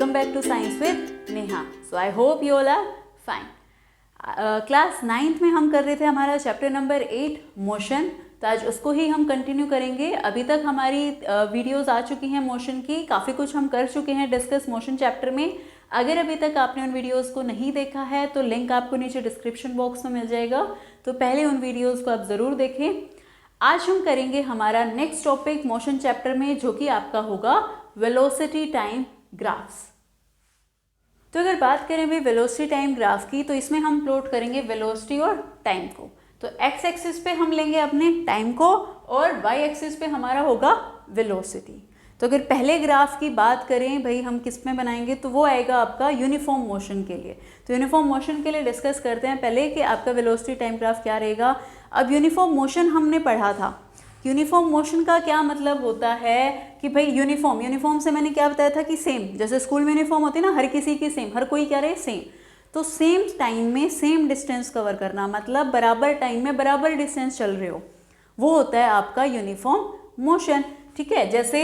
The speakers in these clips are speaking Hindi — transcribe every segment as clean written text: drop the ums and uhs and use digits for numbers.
welcome back to Science with Neha. So I hope you all are fine. Class 9th में हम कर रहे थे हमारा चैप्टर नंबर 8 मोशन, तो आज उसको ही हम कंटिन्यू करेंगे। अभी तक हमारी वीडियोस आ चुकी हैं मोशन की, काफ़ी कुछ हम कर चुके हैं डिस्कस मोशन चैप्टर में। अगर अभी तक आपने उन वीडियोस को नहीं देखा है तो लिंक आपको नीचे डिस्क्रिप्शन बॉक्स में मिल जाएगा, तो पहले उन वीडियोस को आप ज़रूर देखें। आज हम करेंगे हमारा नेक्स्ट टॉपिक मोशन चैप्टर में, जो कि आपका होगा वेलोसिटी टाइम ग्राफ्स। तो अगर बात करें भाई वेलोसिटी टाइम ग्राफ की, तो इसमें हम प्लॉट करेंगे वेलोसिटी और टाइम को। तो एक्स एक्सिस पे हम लेंगे अपने टाइम को और वाई एक्सिस पे हमारा होगा वेलोसिटी। तो अगर पहले ग्राफ की बात करें भाई हम किस में बनाएंगे, तो वो आएगा आपका यूनिफॉर्म मोशन के लिए। तो यूनिफॉर्म मोशन के लिए डिस्कस करते हैं पहले कि आपका वेलोसिटी टाइम ग्राफ क्या रहेगा। अब यूनिफॉर्म मोशन हमने पढ़ा था, यूनिफॉर्म मोशन का क्या मतलब होता है कि भाई यूनिफॉर्म से मैंने क्या बताया था कि सेम, जैसे स्कूल में यूनिफॉर्म होती है ना, हर किसी की सेम, हर कोई क्या रहे सेम। तो सेम टाइम में सेम डिस्टेंस कवर करना, मतलब बराबर टाइम में बराबर डिस्टेंस चल रहे हो, वो होता है आपका यूनिफॉर्म मोशन। ठीक है, जैसे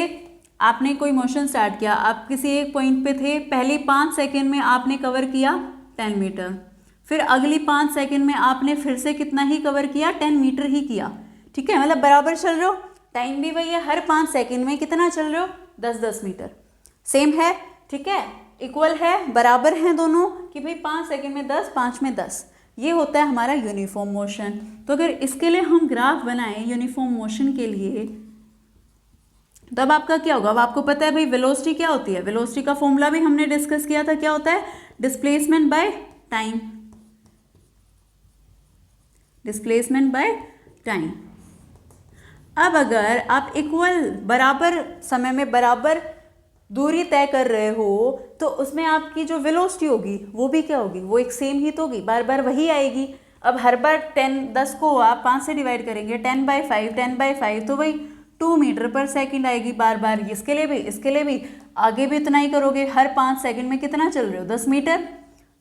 आपने कोई मोशन स्टार्ट किया, आप किसी एक पॉइंट पे थे, पहली 5 सेकेंड में आपने कवर किया 10 मीटर, फिर अगली 5 सेकेंड में आपने फिर से कितना ही कवर किया, 10 मीटर ही किया। ठीक है, मतलब बराबर चल रहे हो, टाइम भी वही है, हर 5 सेकेंड में कितना चल रहे हो, 10-10 मीटर। सेम है, ठीक है, इक्वल है, बराबर हैं दोनों कि भाई 5 सेकेंड में 10, 5 में 10। ये होता है हमारा यूनिफॉर्म मोशन। तो अगर इसके लिए हम ग्राफ बनाएं यूनिफॉर्म मोशन के लिए, तब आपका क्या होगा। अब आपको पता है भाई वेलोसिटी क्या होती है, वेलोसिटी का फॉर्मूला भी हमने डिस्कस किया था, क्या होता है, displacement by time, displacement by time. अब अगर आप इक्वल बराबर समय में बराबर दूरी तय कर रहे हो, तो उसमें आपकी जो वेलोसिटी होगी वो भी क्या होगी, वो एक सेम ही तो होगी, बार बार वही आएगी। अब हर बार 10 को आप 5 से डिवाइड करेंगे, 10/5 तो वही 2 मीटर पर सेकंड आएगी बार बार। इसके लिए भी, इसके लिए भी, आगे भी उतना ही करोगे, हर 5 सेकंड में कितना चल रहे हो, 10 मीटर।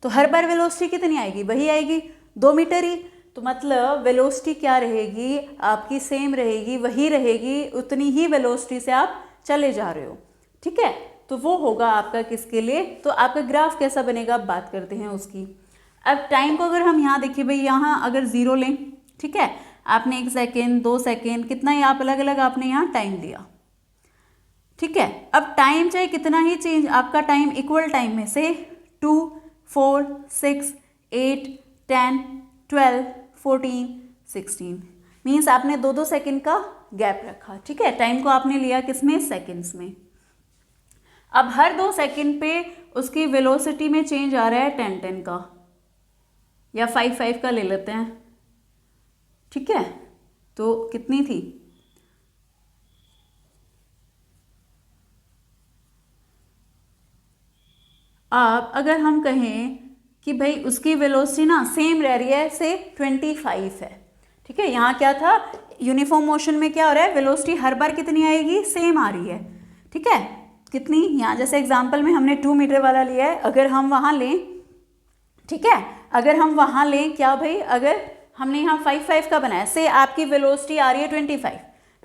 तो हर बार वेलोसिटी कितनी आएगी, वही आएगी, 2 मीटर ही। तो मतलब वेलोसिटी क्या रहेगी आपकी, सेम रहेगी, वही रहेगी, उतनी ही वेलोसिटी से आप चले जा रहे हो। ठीक है, तो वो होगा आपका किसके लिए, तो आपका ग्राफ कैसा बनेगा, अब बात करते हैं उसकी। अब टाइम को अगर हम यहाँ देखिए भाई, यहाँ अगर 0 लें, ठीक है, आपने 1 सेकेंड 2 सेकेंड कितना ही आप अलग अलग आपने यहाँ टाइम दिया। ठीक है, अब टाइम चाहे कितना ही चेंज, आपका टाइम इक्वल टाइम में से 2, 4, 6, 8, 10, 12, 14, 16 मीन्स आपने 2-2 सेकेंड का गैप रखा। ठीक है, टाइम को आपने लिया किसमें, सेकेंड्स में। अब हर 2 सेकेंड पे उसकी वेलोसिटी में चेंज आ रहा है 10-10 का या 5-5 का ले लेते हैं। ठीक है, तो कितनी थी, अब अगर हम कहें कि भाई उसकी वेलोसिटी ना सेम रह रही है, से 25 है। ठीक है, यहाँ क्या था, यूनिफॉर्म मोशन में क्या हो रहा है, वेलोसिटी हर बार कितनी आएगी, सेम आ रही है। ठीक है, कितनी, यहाँ जैसे एग्जांपल में हमने 2 मीटर वाला लिया है, अगर हम वहाँ लें, ठीक है, अगर हम वहाँ लें क्या भाई, अगर हमने यहाँ 5-5 का बनाया, से आपकी वेलोसिटी आ रही है 25।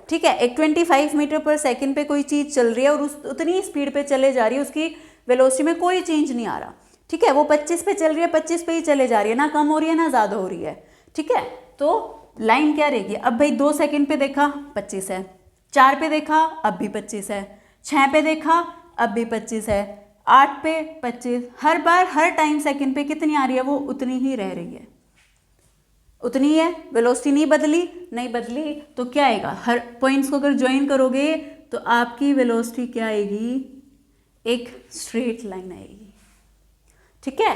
ठीक है, एक 25 मीटर पर सेकेंड पे कोई चीज़ चल रही है और उतनी स्पीड पे चले जा रही है, उसकी वेलोसिटी में कोई चेंज नहीं आ रहा। ठीक है, वो 25 पे चल रही है, 25 पे ही चले जा रही है, ना कम हो रही है ना ज़्यादा हो रही है। ठीक है, तो लाइन क्या रहेगी, अब भाई 2 सेकेंड पे देखा 25 है, 4 पे देखा अब भी 25 है, 6 पे देखा अब भी 25 है, 8 पे 25, हर बार हर टाइम सेकेंड पे कितनी आ रही है, वो उतनी ही रह रही है, उतनी है, वेलोसिटी नहीं बदली, नहीं बदली। तो क्या आएगा, हर पॉइंट्स को अगर ज्वाइन करोगे तो आपकी वेलोसिटी क्या आएगी, एक स्ट्रेट लाइन आएगी। ठीक है,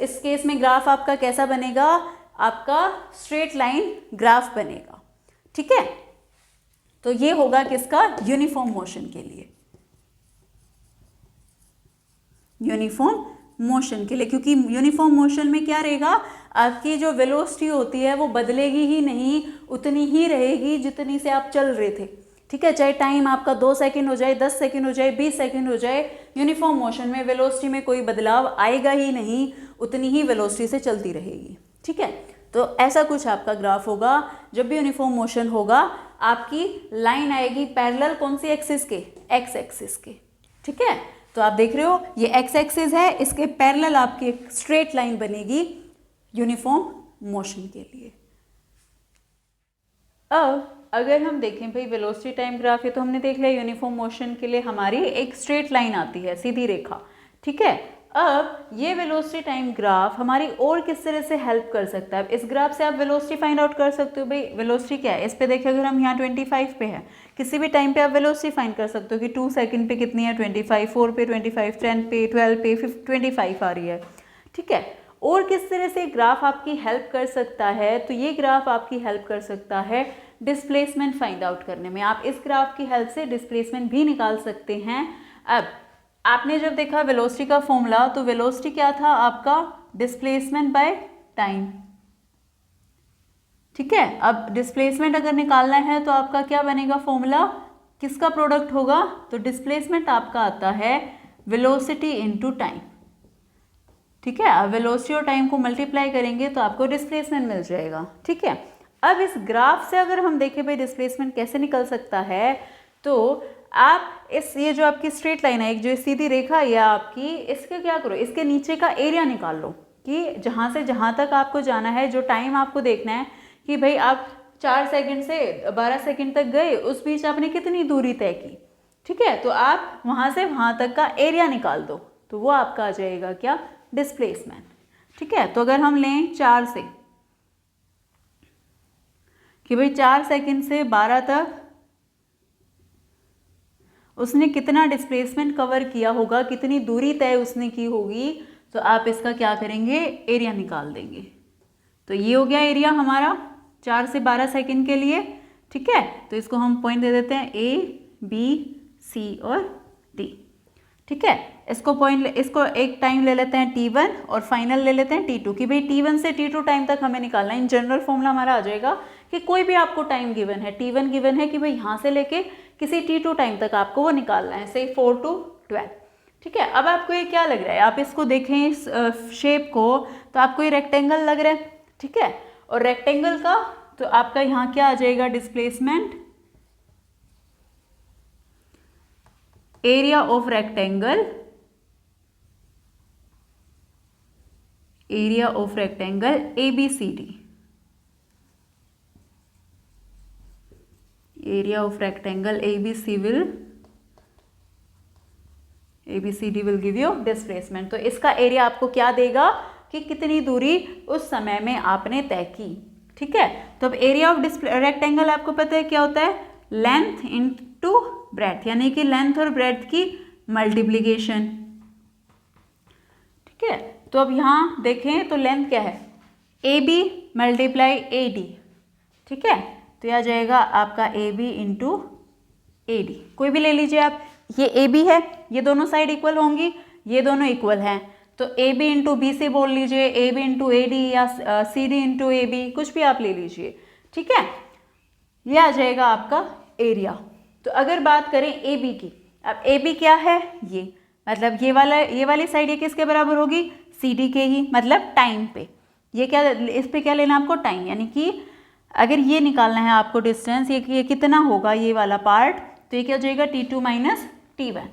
इस केस में ग्राफ आपका कैसा बनेगा, आपका स्ट्रेट लाइन ग्राफ बनेगा। ठीक है, तो ये होगा किसका, यूनिफॉर्म मोशन के लिए, यूनिफॉर्म मोशन के लिए, क्योंकि यूनिफॉर्म मोशन में क्या रहेगा, आपकी जो वेलोसिटी होती है वो बदलेगी ही नहीं, उतनी ही रहेगी जितनी से आप चल रहे थे। ठीक है, चाहे टाइम आपका 2 सेकेंड हो जाए, 10 सेकेंड हो जाए, 20 सेकेंड हो जाए, यूनिफॉर्म मोशन में वेलोसिटी में कोई बदलाव आएगा ही नहीं, उतनी ही वेलोसिटी से चलती रहेगी। ठीक है, तो ऐसा कुछ आपका ग्राफ होगा। जब भी यूनिफॉर्म मोशन होगा आपकी लाइन आएगी पैरेलल कौन सी एक्सिस के, एक्स एक्सिस के। ठीक है, तो आप देख रहे हो ये एक्स एक्सिस है, इसके पैरेलल आपकी एक स्ट्रेट लाइन बनेगी यूनिफॉर्म मोशन के लिए। अब अगर हम देखें भाई वेलोसिटी टाइम ग्राफ, ये तो हमने देख लिया यूनिफॉर्म मोशन के लिए हमारी एक स्ट्रेट लाइन आती है, सीधी रेखा, ठीक है। अब ये वेलोसिटी टाइम ग्राफ हमारी और किस तरह से हेल्प कर सकता है? इस ग्राफ से आप वेलोसिटी फाइंड आउट कर सकते हो। भाई वेलोसिटी क्या है, इस पे देखिए अगर हम यहाँ 25 पे है, किसी भी टाइम पे आप वेलोसिटी फाइंड कर सकते हो कि 2 सेकंड पे कितनी है 25, 4 पे 25, 10 पे 12 पे 25 आ रही है, ठीक है। और किस तरह से ग्राफ आपकी हेल्प कर सकता है? तो ये ग्राफ आपकी हेल्प कर सकता है डिस्प्लेसमेंट फाइंड आउट करने में। आप इस ग्राफ की हेल्प से डिस्प्लेसमेंट भी निकाल सकते हैं। अब आपने जब देखा वेलोसिटी का फॉर्मूला, तो वेलोसिटी क्या था आपका? डिस्प्लेसमेंट बाय टाइम, ठीक है। अब डिस्प्लेसमेंट अगर निकालना है तो आपका क्या बनेगा फॉर्मूला, किसका प्रोडक्ट होगा? तो डिस्प्लेसमेंट आपका आता है वेलोसिटी इनटू टाइम, ठीक है। अब वेलोसिटी और टाइम को मल्टीप्लाई करेंगे तो आपको डिस्प्लेसमेंट मिल जाएगा, ठीक है। अब इस ग्राफ से अगर हम देखें भाई डिस्प्लेसमेंट कैसे निकल सकता है, तो आप ये जो आपकी स्ट्रेट लाइन है, एक जो सीधी रेखा है आपकी, इसके क्या करो, इसके नीचे का एरिया निकाल लो कि जहाँ से जहाँ तक आपको जाना है, जो टाइम आपको देखना है कि भाई आप 4 सेकंड से 12 सेकंड तक गए, उस बीच आपने कितनी दूरी तय की, ठीक है। तो आप वहाँ से वहाँ तक का एरिया निकाल दो, तो वो आपका आ जाएगा क्या? डिस्प्लेसमेंट, ठीक है। तो अगर हम लें 4 से कि भाई 4 सेकंड से 12 तक उसने कितना डिस्प्लेसमेंट कवर किया होगा, कितनी दूरी तय उसने की होगी, तो आप इसका क्या करेंगे? एरिया निकाल देंगे। तो ये हो गया एरिया हमारा 4 से 12 सेकंड के लिए, ठीक है। तो इसको हम पॉइंट दे देते हैं A, B, C और D, ठीक है। इसको एक टाइम ले लेते हैं T1 और फाइनल ले लेते हैं T2 कि भाई T1 से T2 टाइम तक हमें निकालना है। इन जनरल फॉर्मूला हमारा आ जाएगा कि कोई भी आपको टाइम गिवन है, T1 गिवन है कि भाई यहाँ से लेके किसी T2 टाइम तक आपको वो निकालना है, से 4 to 12, ठीक है। अब आपको ये क्या लग रहा है? आप इसको देखें इस शेप को, तो आपको ये रेक्टेंगल लग रहा है, ठीक है। और रेक्टेंगल का तो आपका यहाँ क्या आ जाएगा? Displacement area of rectangle, area of rectangle ABCD, area of rectangle ABCD will give you displacement. तो इसका एरिया आपको क्या देगा कि कितनी दूरी उस समय में आपने तय की, ठीक है। तो अब एरिया ऑफ रेक्टेंगल आपको पता है क्या होता है? लेंथ इनटू ब्रेड्थ, यानी कि लेंथ और ब्रेड्थ की मल्टीप्लीकेशन, ठीक है। तो अब यहाँ देखें तो लेंथ क्या है? AB मल्टीप्लाई AD, ठीक है। तो यह आ जाएगा आपका AB इंटू AD, कोई भी ले लीजिए आप। ये AB है, ये दोनों साइड इक्वल होंगी, ये दोनों इक्वल हैं, तो AB इंटू BC बोल लीजिए, AB इंटू AD या CD इंटू AB, कुछ भी आप ले लीजिए, ठीक है। ये आ जाएगा आपका एरिया। तो अगर बात करें AB की, अब AB क्या है? ये मतलब ये वाली साइड ये किसके बराबर होगी? CD के ही, मतलब टाइम पे। ये क्या, इस पे क्या लेना आपको? टाइम, यानी कि अगर ये निकालना है आपको डिस्टेंस, ये कितना होगा ये वाला पार्ट, तो ये क्या हो जाएगा? T2 minus T1।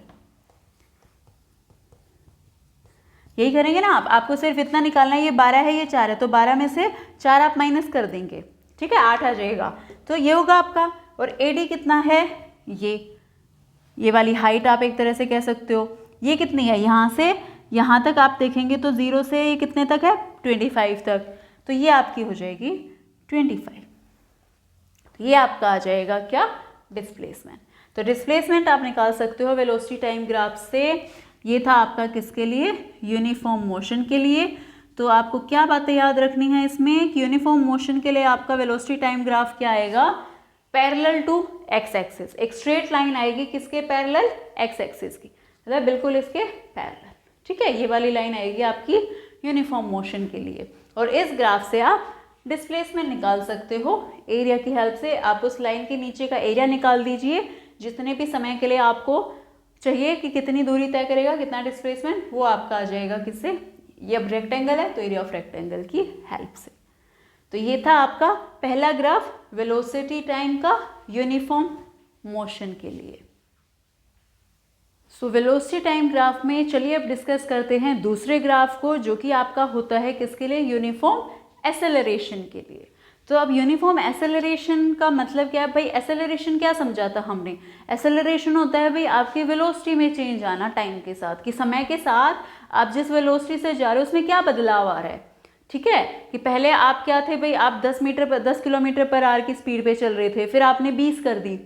यही करेंगे ना आप, आपको सिर्फ इतना निकालना है, ये 12 है, ये 4 है, तो 12 में से 4 आप माइनस कर देंगे, ठीक है, 8 आ जाएगा। तो ये होगा आपका। और AD कितना है? ये वाली हाइट आप एक तरह से कह सकते हो। ये कितनी है? यहाँ से यहाँ तक आप देखेंगे तो 0 से ये कितने तक है? 25 तक, तो ये आपकी हो जाएगी 25। तो ये आपका आ जाएगा क्या? डिस्प्लेसमेंट। तो डिस्प्लेसमेंट आप निकाल सकते हो वेलोसिटी टाइम ग्राफ से। ये था आपका किसके लिए? यूनिफॉर्म मोशन के लिए। तो आपको क्या बातें याद रखनी है इसमें कि यूनिफॉर्म मोशन के लिए आपका वेलोसिटी टाइम ग्राफ क्या आएगा? पैरेलल टू एक्स एक्सिस, एक स्ट्रेट लाइन आएगी किसके पैरेलल? एक्स एक्सिस की, मतलब बिल्कुल इसके पैरेलल, ठीक है। ये वाली लाइन आएगी आपकी यूनिफॉर्म मोशन के लिए। और इस ग्राफ से आप डिस्प्लेसमेंट निकाल सकते हो एरिया की हेल्प से। आप उस लाइन के नीचे का एरिया निकाल दीजिए, जितने भी समय के लिए आपको चाहिए कि कितनी दूरी तय करेगा, कितना डिस्प्लेसमेंट, वो आपका आ जाएगा किससे? ये अब रेक्टेंगल है तो एरिया ऑफ रेक्टेंगल की हेल्प से। तो ये था आपका पहला ग्राफ वेलोसिटी टाइम का यूनिफॉर्म मोशन के लिए। सो वेलोसिटी टाइम ग्राफ में चलिए अब डिस्कस करते हैं दूसरे ग्राफ को, जो कि आपका होता है किसके लिए, यूनिफॉर्म एसेलरेशन के लिए। तो अब यूनिफॉर्म एसेलरेशन का मतलब क्या है भाई, एसेलरेशन क्या समझा था हमने, एसेलरेशन होता है भाई आपकी वेलोसिटी में चेंज आना टाइम के साथ, कि समय के साथ आप जिस वेलोसिटी से जा रहे हो उसमें क्या बदलाव आ रहा है। ठीक है, कि पहले आप क्या थे भाई, आप 10 किलोमीटर पर आवर की स्पीड पे चल रहे थे, फिर आपने 20 कर दी।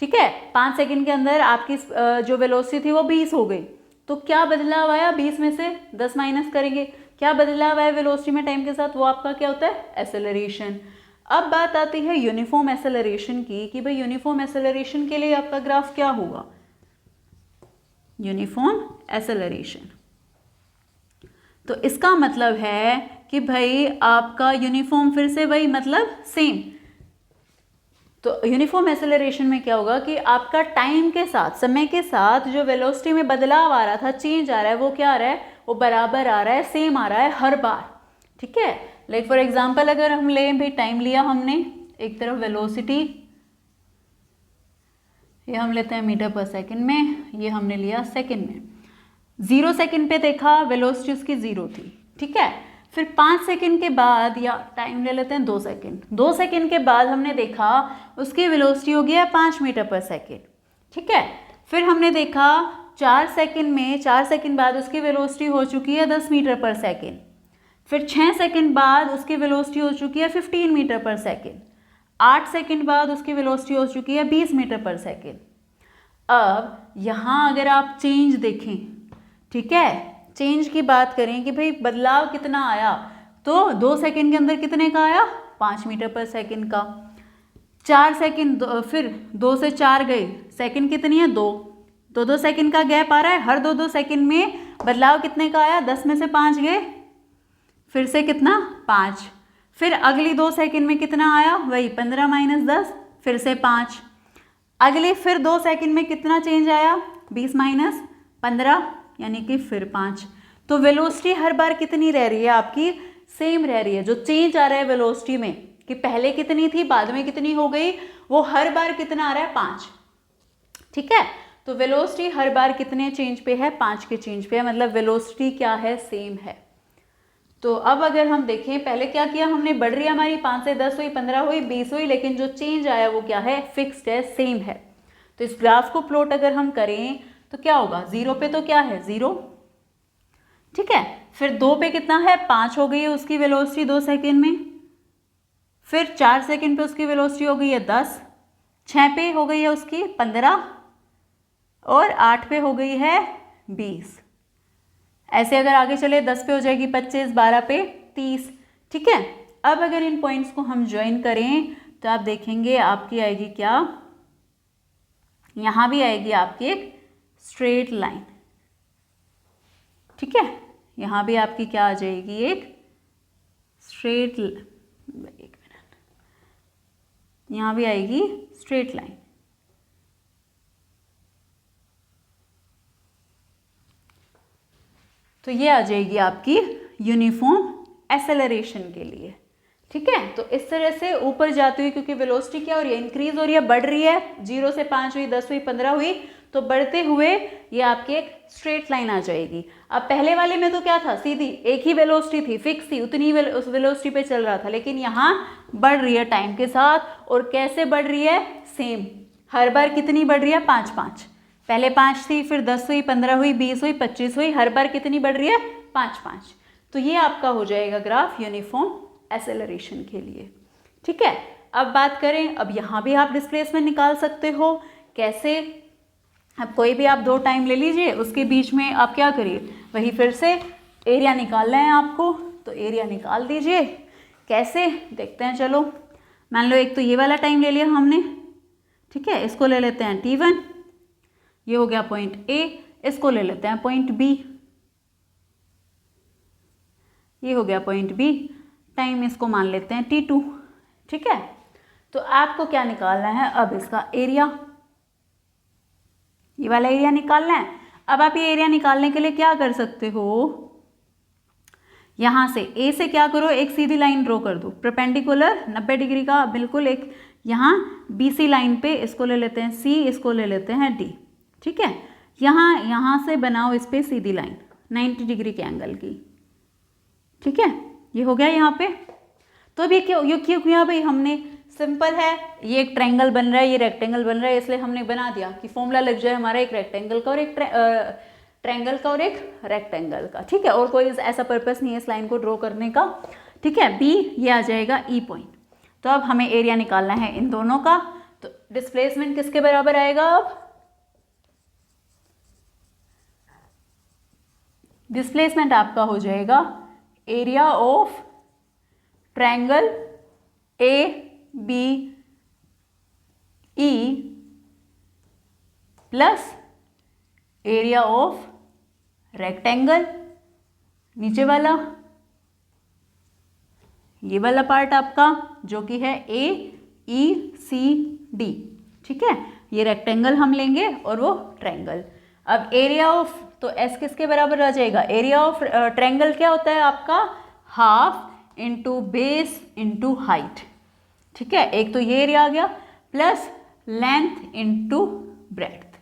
ठीक है, 5 सेकंड के अंदर आपकी जो वेलोसिटी थी वो 20 हो गई। तो क्या बदलाव आया, 20 में से 10 माइनस करेंगे, क्या बदलाव आया वेलोसिटी में टाइम के साथ, वो आपका क्या होता है, एसेलरेशन। अब बात आती है यूनिफॉर्म एसेलरेशन की, कि भाई यूनिफॉर्म एसेलरेशन के लिए आपका ग्राफ क्या होगा, यूनिफॉर्म एसेलरेशन। तो इसका मतलब है कि भाई आपका यूनिफॉर्म फिर से भाई मतलब सेम। तो यूनिफॉर्म एसेलरेशन में क्या होगा कि आपका टाइम के साथ, समय के साथ जो वेलोसिटी में बदलाव आ रहा था, चेंज आ रहा है, वो क्या आ रहा है, वो बराबर आ रहा है, सेम आ रहा है हर बार। ठीक है, लाइक फॉर एग्जांपल अगर हम लें भाई, टाइम लिया हमने, एक तरफ वेलोसिटी, ये हम लेते हैं मीटर पर सेकंड में, ये हमने लिया सेकंड में। 0 सेकंड पे देखा वेलोसिटी उसकी 0 थी। ठीक है, फिर 5 सेकंड के बाद, या टाइम ले लेते हैं 2 सेकंड, 2 सेकंड के बाद हमने देखा उसकी वेलोसिटी हो गया 5 मीटर पर सेकंड। ठीक है, फिर हमने देखा 4 सेकंड में, 4 सेकंड बाद उसकी वेलोसिटी हो चुकी है 10 मीटर पर सेकंड। फिर 6 सेकंड बाद उसकी वेलोसिटी हो चुकी है 15 मीटर पर सेकंड। 8 सेकंड बाद उसकी वेलोसिटी हो चुकी है 20 मीटर पर सेकंड। अब यहाँ अगर आप चेंज देखें, ठीक है, चेंज की बात करें कि भाई बदलाव कितना आया, तो 2 सेकंड के अंदर कितने का आया, 5 मीटर पर सेकंड का। 4 सेकंड, फिर 2 से 4 गए, सेकंड कितनी है, 2 सेकंड का गैप आ रहा है, हर 2 सेकंड में बदलाव कितने का आया, 10 में से 5 गए, फिर से कितना, 5। फिर अगली 2 सेकंड में कितना आया, वही 15 माइनस 10, फिर से 5। अगले फिर 2 सेकंड में कितना चेंज आया, 20 माइनस 15, यानी कि फिर 5। तो वेलोसिटी हर बार कितनी रह रही है आपकी, सेम रह रही है। जो चेंज आ रहा है वेलोसिटी में, कि पहले कितनी थी बाद में कितनी हो गई, वो हर बार कितना आ रहा है, 5। ठीक है, तो वेलोसिटी हर बार कितने चेंज पे है, 5 के चेंज पे है, मतलब वेलोसिटी क्या है, सेम है। तो अब अगर हम देखें, पहले क्या किया हमने, बढ़ रही है हमारी, 5 से 10 हुई, 15 हुई, 20 हुई, लेकिन जो चेंज आया वो क्या है, फिक्स्ड है, सेम है। तो इस ग्राफ को प्लॉट अगर हम करें तो क्या होगा, 0 पे तो क्या है, 0। ठीक है, फिर 2 पे कितना है, 5 हो गई है उसकी वेलोसिटी 2 सेकंड में। फिर 4 सेकंड पे उसकी वेलोसिटी हो गई है 10, 6 पे हो गई है उसकी 15, और 8 पे हो गई है 20। ऐसे अगर आगे चले, 10 पे हो जाएगी 25, 12 पे 30। ठीक है, अब अगर इन पॉइंट्स को हम ज्वाइन करें तो आप देखेंगे आपकी आएगी क्या, यहाँ भी आएगी आपकी एक स्ट्रेट लाइन। ठीक है, यहाँ भी आपकी क्या आ जाएगी, एक स्ट्रेट, एक मिनट, यहाँ भी आएगी स्ट्रेट लाइन। तो ये आ जाएगी आपकी यूनिफॉर्म एसेलरेशन के लिए। ठीक है, तो इस तरह से ऊपर जाती हुई, क्योंकि वेलोसिटी क्या हो रही है, इंक्रीज हो रही है, बढ़ रही है, 0 से 5 हुई, 10 हुई, 15 हुई, तो बढ़ते हुए ये आपकी एक स्ट्रेट लाइन आ जाएगी। अब पहले वाले में तो क्या था, सीधी एक ही वेलोसिटी थी, फिक्स थी, उतनी उस वेलोसिटी पे चल रहा था, लेकिन यहाँ बढ़ रही है टाइम के साथ। और कैसे बढ़ रही है, सेम, हर बार कितनी बढ़ रही है, 5-5। पहले 5 थी, फिर 10 हुई, 15 हुई, 20 हुई, 25 हुई, हर बार कितनी बढ़ रही है, 5-5। तो ये आपका हो जाएगा ग्राफ यूनिफॉर्म एसेलरेशन के लिए। ठीक है, अब बात करें, अब यहाँ भी आप डिस्प्लेसमेंट निकाल सकते हो। कैसे, अब कोई भी आप 2 टाइम ले लीजिए, उसके बीच में आप क्या करिए, वही फिर से एरिया निकालना है आपको, तो एरिया निकाल दीजिए। कैसे देखते हैं, चलो मान लो एक तो ये वाला टाइम ले लिया हमने। ठीक है, इसको ले लेते हैं T1, ये हो गया पॉइंट A, इसको ले लेते हैं पॉइंट B, ये हो गया पॉइंट B, टाइम इसको मान लेते हैं T2। ठीक है, तो आपको क्या निकालना है, अब इसका एरिया, ये वाला एरिया निकालना है। अब आप ये एरिया निकालने के लिए क्या कर सकते हो, यहाँ से A से क्या करो, एक सीधी लाइन ड्रॉ कर दो, परपेंडिकुलर 90 डिग्री का, बिल्कुल एक यहाँ BC लाइन पे, इसको ले लेते हैं C, इसको ले लेते हैं D। ठीक है, यहाँ से बनाओ इस पे सीधी लाइन 90 डिग्री के एंगल की, ठीक है, ये हो गया यहाँ पे। तो अब ये क्यों किया भाई हमने, सिंपल है, ये एक ट्रायंगल बन रहा है, ये रेक्टेंगल बन रहा है, इसलिए हमने बना दिया कि फॉर्मूला लग जाए हमारा एक रेक्टेंगल का और एक ट्रायंगल का और एक रेक्टेंगल का, ठीक है। और कोई ऐसा पर्पस नहीं है इस लाइन को ड्रॉ करने का, ठीक है। बी ये आ जाएगा ई पॉइंट। तो अब हमें एरिया निकालना है इन दोनों का। तो डिस्प्लेसमेंट किसके बराबर आएगा, अब डिस्प्लेसमेंट आपका हो जाएगा area of triangle A B E plus area of rectangle, नीचे वाला ये वाला पार्ट आपका जो कि है ए ई सी डी, ठीक है। ये रेक्टेंगल हम लेंगे और वो ट्रायंगल। अब एरिया ऑफ, तो एस किसके बराबर आ जाएगा, एरिया ऑफ ट्रायंगल क्या होता है आपका, half into base into height, ठीक है। एक तो ये एरिया आ गया प्लस लेंथ इंटू ब्रेड्थ,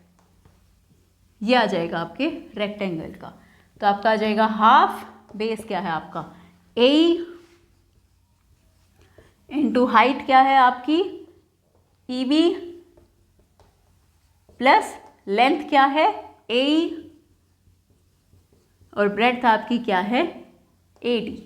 ये आ जाएगा आपके रेक्टेंगल का। तो आपका आ जाएगा हाफ, बेस क्या है आपका ए इंटू हाइट क्या है आपकी ई बी प्लस लेंथ क्या है ए और ब्रेड्थ आपकी क्या है ए डी।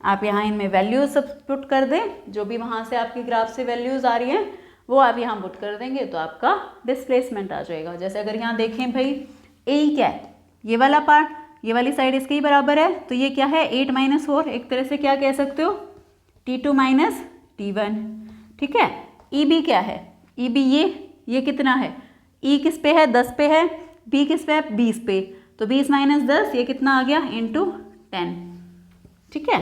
आप यहाँ इनमें वैल्यूज सब्स्टिट्यूट कर दें, जो भी वहाँ से आपकी ग्राफ से वैल्यूज आ रही हैं वो आप यहाँ पुट कर देंगे तो आपका डिस्प्लेसमेंट आ जाएगा। जैसे अगर यहाँ देखें भाई ए क्या है, ये वाला पार्ट, ये वाली साइड इसके ही बराबर है, तो ये क्या है 8 - 4, एक तरह से क्या कह सकते हो T2 - T1, ठीक है। ई बी क्या है, ई बी ये कितना है, ई किस पे है 10 पे है, बी किस पे है 20 पे, तो 20 - 10 ये कितना आ गया इंटू 10, ठीक है।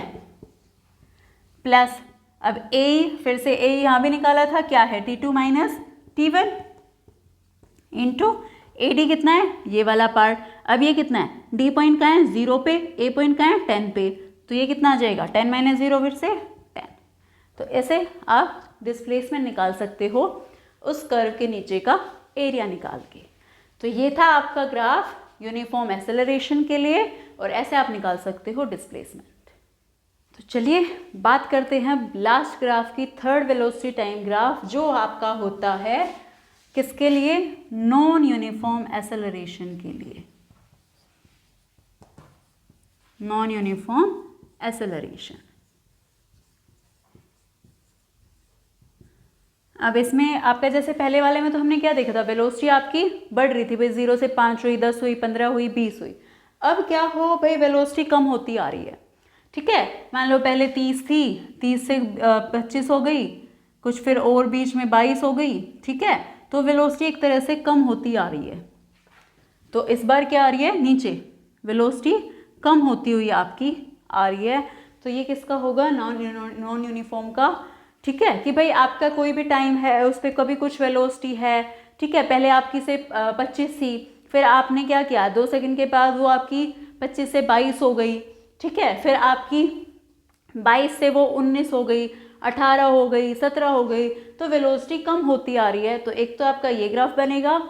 प्लस अब ए, फिर से ए यहाँ भी निकाला था, क्या है T2 - T1 into A D कितना है ये वाला पार्ट। अब ये कितना है, डी पॉइंट का है 0 पे, ए पॉइंट का है 10 पे, तो ये कितना आ जाएगा 10 - 0 फिर से 10। तो ऐसे आप डिस्प्लेसमेंट निकाल सकते हो उस कर्व के नीचे का एरिया निकाल के। तो ये था आपका ग्राफ यूनिफॉर्म एक्सेलरेशन के लिए, और ऐसे आप निकाल सकते हो डिस्प्लेसमेंट। तो चलिए बात करते हैं लास्ट ग्राफ की, थर्ड वेलोसिटी टाइम ग्राफ, जो आपका होता है किसके लिए, नॉन यूनिफॉर्म एक्सेलरेशन के लिए, नॉन यूनिफॉर्म एक्सेलरेशन। अब इसमें आपका जैसे पहले वाले में तो हमने क्या देखा था, वेलोसिटी आपकी बढ़ रही थी भाई, 0 से 5 हुई, 10 हुई, 15 हुई, 20 हुई। अब क्या हो भाई, वेलोसिटी कम होती आ रही है, ठीक है। मान लो पहले 30 थी, 30 से 25 हो गई, कुछ फिर और बीच में 22 हो गई, ठीक है। तो वेलोसिटी एक तरह से कम होती आ रही है। तो इस बार क्या आ रही है, नीचे वेलोसिटी कम होती हुई आपकी आ रही है। तो ये किसका होगा, नॉन यूनिफॉर्म का, ठीक है। कि भाई आपका कोई भी टाइम है उस पर कभी कुछ वेलोसिटी है, ठीक है। पहले आपकी से 25 थी, फिर आपने क्या किया 2 सेकंड के बाद वो आपकी 25 से 22 हो गई, ठीक है। फिर आपकी 22 से वो 19 हो गई, 18 हो गई, 17 हो गई, तो वेलोसिटी कम होती आ रही है। तो एक तो आपका ये ग्राफ बनेगा,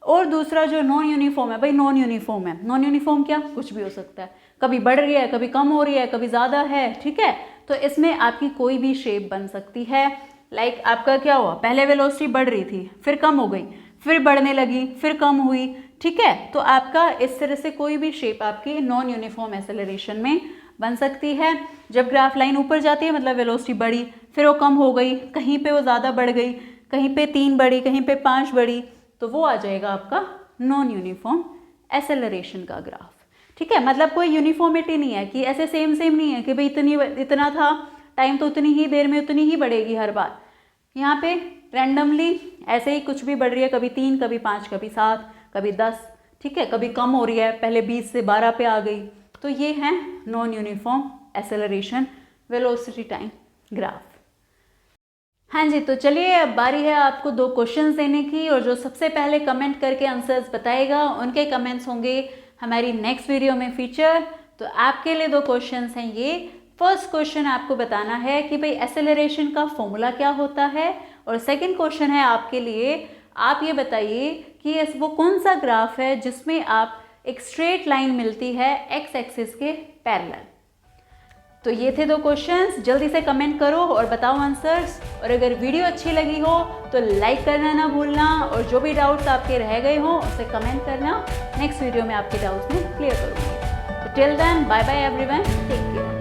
और दूसरा जो नॉन यूनिफॉर्म है भाई, नॉन यूनिफॉर्म है, नॉन यूनिफॉर्म क्या, कुछ भी हो सकता है, कभी बढ़ रही है, कभी कम हो रही है, कभी ज़्यादा है, ठीक है। तो इसमें आपकी कोई भी शेप बन सकती है। लाइक आपका क्या हुआ, पहले वेलोसिटी बढ़ रही थी, फिर कम हो गई, फिर बढ़ने लगी, फिर कम हुई, ठीक है। तो आपका इस तरह से कोई भी शेप आपकी नॉन यूनिफॉर्म एक्सेलरेशन में बन सकती है। जब ग्राफ लाइन ऊपर जाती है मतलब वेलोसिटी बढ़ी, फिर वो कम हो गई, कहीं पे वो ज़्यादा बढ़ गई, कहीं पे 3 बढ़ी, कहीं पे 5 बढ़ी, तो वो आ जाएगा आपका नॉन यूनिफॉर्म एक्सेलरेशन का ग्राफ, ठीक है। मतलब कोई यूनिफॉर्मिटी नहीं है कि ऐसे सेम नहीं है कि भाई इतना था टाइम तो उतनी ही देर में उतनी ही बढ़ेगी हर बार। यहाँ पे रैंडमली ऐसे ही कुछ भी बढ़ रही है, कभी 3, कभी 5, कभी 7, कभी 10, ठीक है। कभी कम हो रही है, पहले 20 से 12 पे आ गई। तो ये है non uniform acceleration velocity time graph. हाँ जी, तो चलिए अब बारी है आपको 2 क्वेश्चंस देने की, और जो सबसे पहले कमेंट करके आंसर्स बताएगा उनके कमेंट्स होंगे हमारी नेक्स्ट वीडियो में फीचर। तो आपके लिए 2 क्वेश्चंस हैं ये। फर्स्ट क्वेश्चन आपको बताना है कि भाई एक्सेलरेशन का फॉर्मूला क्या होता है, और सेकंड क्वेश्चन है आपके लिए आप ये बताइए कि वो कौन सा ग्राफ है जिसमें आप एक स्ट्रेट लाइन मिलती है एक्स एक्सिस के पैरेलल। तो ये थे 2 क्वेश्चंस, जल्दी से कमेंट करो और बताओ आंसर्स। और अगर वीडियो अच्छी लगी हो तो लाइक करना ना भूलना, और जो भी डाउट्स आपके रह गए हो उसे कमेंट करना। नेक्स्ट वीडियो में आपके डाउट्स में क्लियर करूँगी। तो till then bye bye everyone, take care.